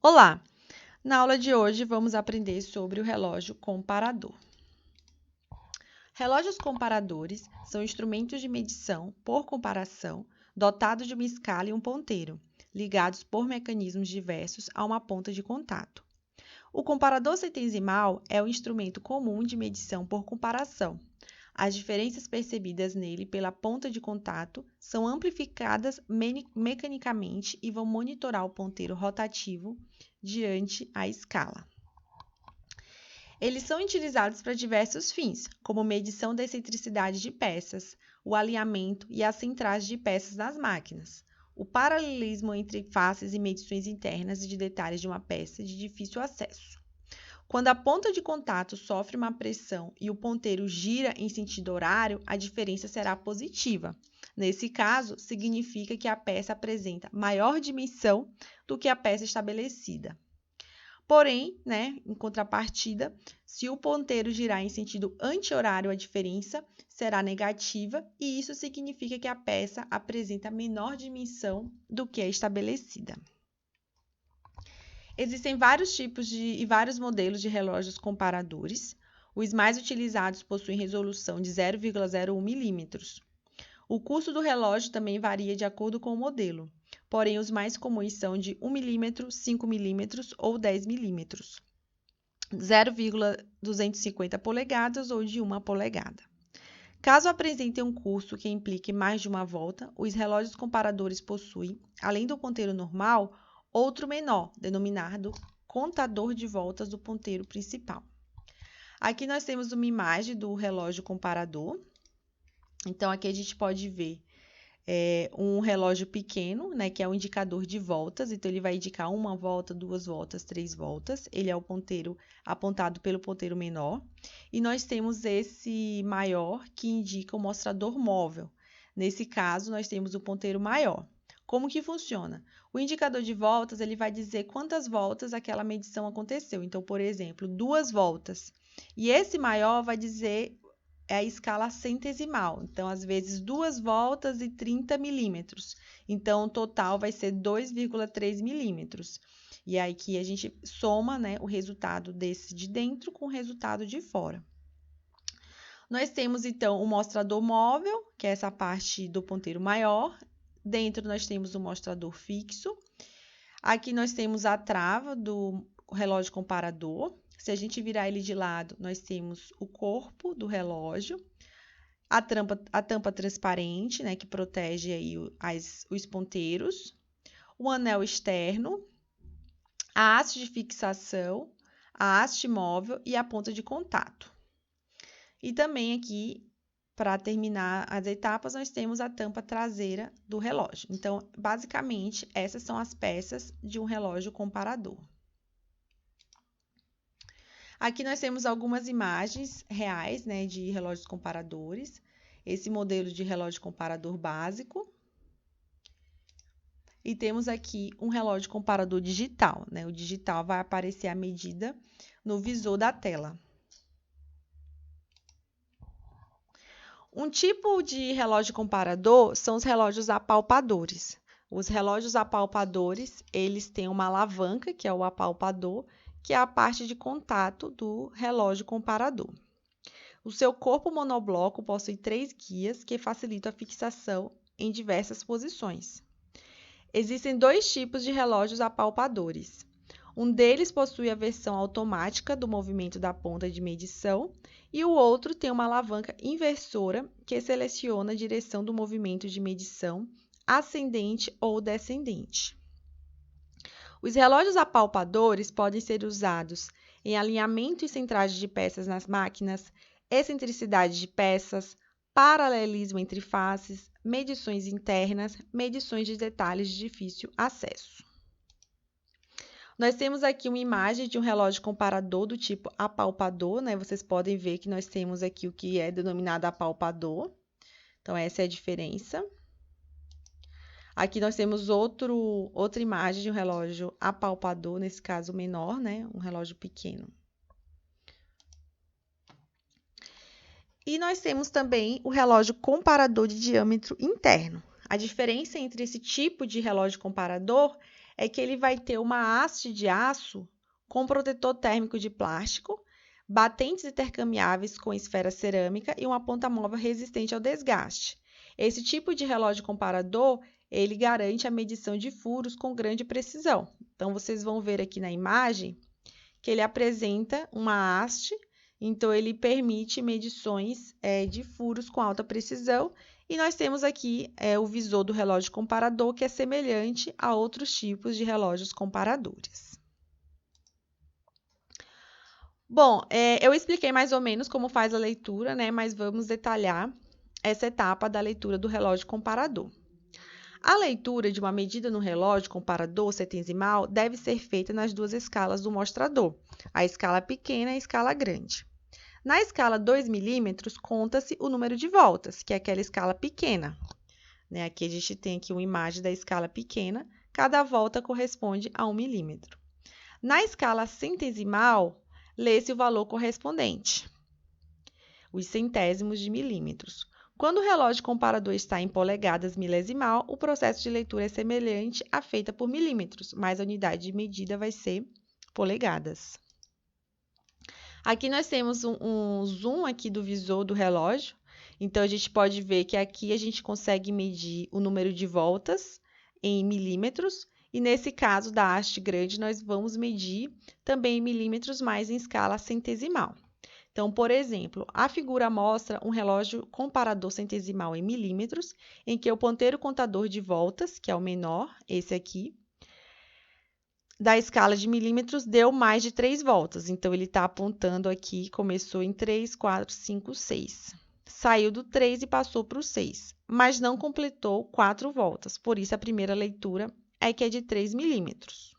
Olá! Na aula de hoje vamos aprender sobre o relógio comparador. Relógios comparadores são instrumentos de medição por comparação dotados de uma escala e um ponteiro, ligados por mecanismos diversos a uma ponta de contato. O comparador centesimal é o instrumento comum de medição por comparação. As diferenças percebidas nele pela ponta de contato são amplificadas mecanicamente e vão monitorar o ponteiro rotativo diante a escala. Eles são utilizados para diversos fins, como medição da excentricidade de peças, o alinhamento e as centragens de peças das máquinas, o paralelismo entre faces e medições internas de detalhes de uma peça de difícil acesso. Quando a ponta de contato sofre uma pressão e o ponteiro gira em sentido horário, a diferença será positiva. Nesse caso, significa que a peça apresenta maior dimensão do que a peça estabelecida. Porém, em contrapartida, se o ponteiro girar em sentido anti-horário, a diferença será negativa e isso significa que a peça apresenta menor dimensão do que a estabelecida. Existem vários tipos e vários modelos de relógios comparadores. Os mais utilizados possuem resolução de 0,01 milímetros. O custo do relógio também varia de acordo com o modelo, porém os mais comuns são de 1 milímetro, 5 milímetros ou 10 milímetros, 0,250 polegadas ou de 1 polegada. Caso apresentem um custo que implique mais de uma volta, os relógios comparadores possuem, além do ponteiro normal, outro menor, denominado contador de voltas do ponteiro principal. Aqui nós temos uma imagem do relógio comparador. Então, aqui a gente pode ver um relógio pequeno, que é um indicador de voltas. Então, ele vai indicar 1 volta, 2 voltas, 3 voltas. Ele é o ponteiro apontado pelo ponteiro menor. E nós temos esse maior que indica o mostrador móvel. Nesse caso, nós temos o ponteiro maior. Como que funciona? O indicador de voltas, ele vai dizer quantas voltas aquela medição aconteceu. Então, por exemplo, 2 voltas. E esse maior vai dizer a escala centesimal. Então, às vezes, 2 voltas e 30 milímetros. Então, o total vai ser 2,3 milímetros. E aí, aqui a gente soma, o resultado desse de dentro com o resultado de fora. Nós temos, então, o mostrador móvel, que é essa parte do ponteiro maior. Dentro, nós temos o mostrador fixo. Aqui, nós temos a trava do relógio comparador. Se a gente virar ele de lado, nós temos o corpo do relógio, a tampa transparente, que protege aí os ponteiros, o anel externo, a haste de fixação, a haste móvel e a ponta de contato. E também aqui, para terminar as etapas, nós temos a tampa traseira do relógio. Então, basicamente, essas são as peças de um relógio comparador. Aqui nós temos algumas imagens reais, de relógios comparadores. Esse modelo de relógio comparador básico. E temos aqui um relógio comparador digital, O digital vai aparecer a medida no visor da tela. Um tipo de relógio comparador são os relógios apalpadores. Os relógios apalpadores, eles têm uma alavanca, que é o apalpador, que é a parte de contato do relógio comparador. O seu corpo monobloco possui 3 guias que facilitam a fixação em diversas posições. Existem 2 tipos de relógios apalpadores. Um deles possui a versão automática do movimento da ponta de medição e o outro tem uma alavanca inversora que seleciona a direção do movimento de medição ascendente ou descendente. Os relógios apalpadores podem ser usados em alinhamento e centragem de peças nas máquinas, excentricidade de peças, paralelismo entre faces, medições internas, medições de detalhes de difícil acesso. Nós temos aqui uma imagem de um relógio comparador do tipo apalpador, Vocês podem ver que nós temos aqui o que é denominado apalpador. Então, essa é a diferença. Aqui nós temos outra imagem de um relógio apalpador, nesse caso menor, Um relógio pequeno. E nós temos também o relógio comparador de diâmetro interno. A diferença entre esse tipo de relógio comparador é que ele vai ter uma haste de aço com protetor térmico de plástico, batentes intercambiáveis com esfera cerâmica e uma ponta móvel resistente ao desgaste. Esse tipo de relógio comparador, ele garante a medição de furos com grande precisão. Então, vocês vão ver aqui na imagem que ele apresenta uma haste, então ele permite medições de furos com alta precisão. E nós temos aqui o visor do relógio comparador, que é semelhante a outros tipos de relógios comparadores. Bom, eu expliquei mais ou menos como faz a leitura, né? Mas vamos detalhar essa etapa da leitura do relógio comparador. A leitura de uma medida no relógio comparador centesimal deve ser feita nas duas escalas do mostrador, a escala pequena e a escala grande. Na escala 2 milímetros, conta-se o número de voltas, que é aquela escala pequena. Né? Aqui a gente tem aqui uma imagem da escala pequena, cada volta corresponde a 1 milímetro. Na escala centesimal, lê-se o valor correspondente, os centésimos de milímetros. Quando o relógio comparador está em polegadas milesimal, o processo de leitura é semelhante à feita por milímetros, mas a unidade de medida vai ser polegadas. Aqui nós temos um zoom aqui do visor do relógio, então a gente pode ver que aqui a gente consegue medir o número de voltas em milímetros, e nesse caso da haste grande nós vamos medir também em milímetros, mas em escala centesimal. Então, por exemplo, a figura mostra um relógio comparador centesimal em milímetros, em que o ponteiro contador de voltas, que é o menor, esse aqui, da escala de milímetros deu mais de 3 voltas. Então, ele está apontando aqui, começou em 3, 4, 5, 6. Saiu do 3 e passou para o 6, mas não completou 4 voltas. Por isso, a primeira leitura é que é de 3 milímetros.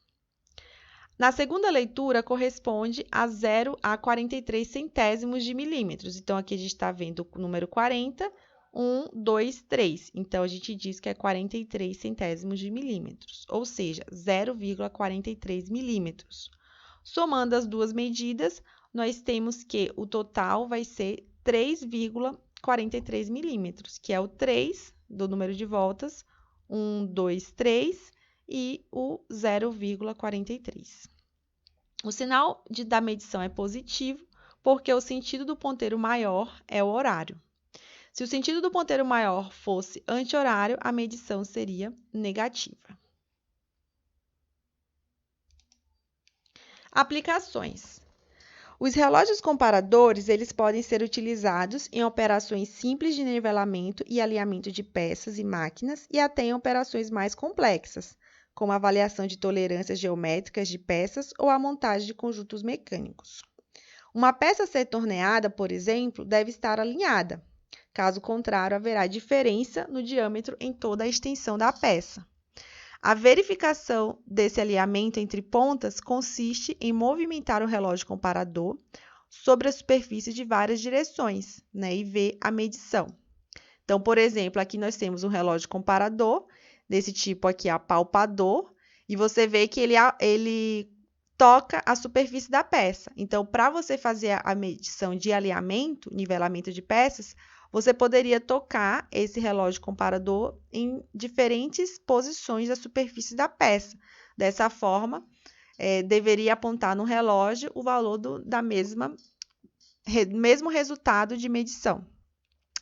Na segunda leitura, corresponde a 0 a 43 centésimos de milímetros. Então, aqui a gente está vendo o número 40, 1, 2, 3. Então, a gente diz que é 43 centésimos de milímetros, ou seja, 0,43 milímetros. Somando as duas medidas, nós temos que o total vai ser 3,43 milímetros, que é o 3 do número de voltas, 1, 2, 3 e o 0,43. O sinal da medição é positivo, porque o sentido do ponteiro maior é o horário. Se o sentido do ponteiro maior fosse anti-horário, a medição seria negativa. Aplicações. Os relógios comparadores, eles podem ser utilizados em operações simples de nivelamento e alinhamento de peças e máquinas e até em operações mais complexas, como a avaliação de tolerâncias geométricas de peças ou a montagem de conjuntos mecânicos. Uma peça a ser torneada, por exemplo, deve estar alinhada. Caso contrário, haverá diferença no diâmetro em toda a extensão da peça. A verificação desse alinhamento entre pontas consiste em movimentar o relógio comparador sobre a superfície de várias direções, né, e ver a medição. Então, por exemplo, aqui nós temos um relógio comparador, desse tipo aqui, apalpador, e você vê que ele toca a superfície da peça. Então, para você fazer a medição de alinhamento, nivelamento de peças, você poderia tocar esse relógio comparador em diferentes posições da superfície da peça. Dessa forma, deveria apontar no relógio o valor mesmo resultado de medição.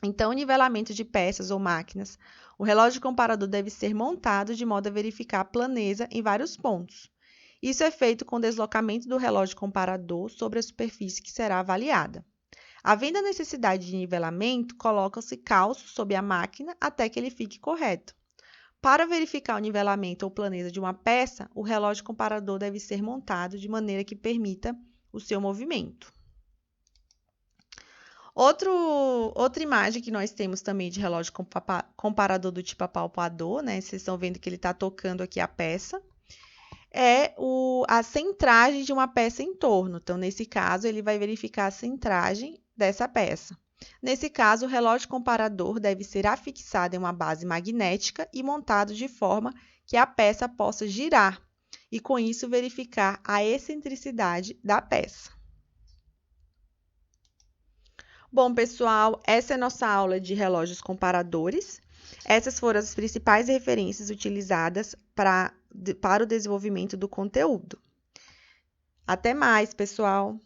Então, nivelamento de peças ou máquinas. O relógio comparador deve ser montado de modo a verificar a planeza em vários pontos. Isso é feito com o deslocamento do relógio comparador sobre a superfície que será avaliada. Havendo a necessidade de nivelamento, coloca-se calço sob a máquina até que ele fique correto. Para verificar o nivelamento ou planeza de uma peça, o relógio comparador deve ser montado de maneira que permita o seu movimento. Outra imagem que nós temos também de relógio comparador do tipo apalpador, né? Vocês estão vendo que ele está tocando aqui a peça. É a centragem de uma peça em torno. Então, nesse caso, ele vai verificar a centragem dessa peça. Nesse caso, o relógio comparador deve ser afixado em uma base magnética e montado de forma que a peça possa girar e, com isso, verificar a excentricidade da peça. Bom, pessoal, essa é a nossa aula de relógios comparadores. Essas foram as principais referências utilizadas para para o desenvolvimento do conteúdo. Até mais, pessoal!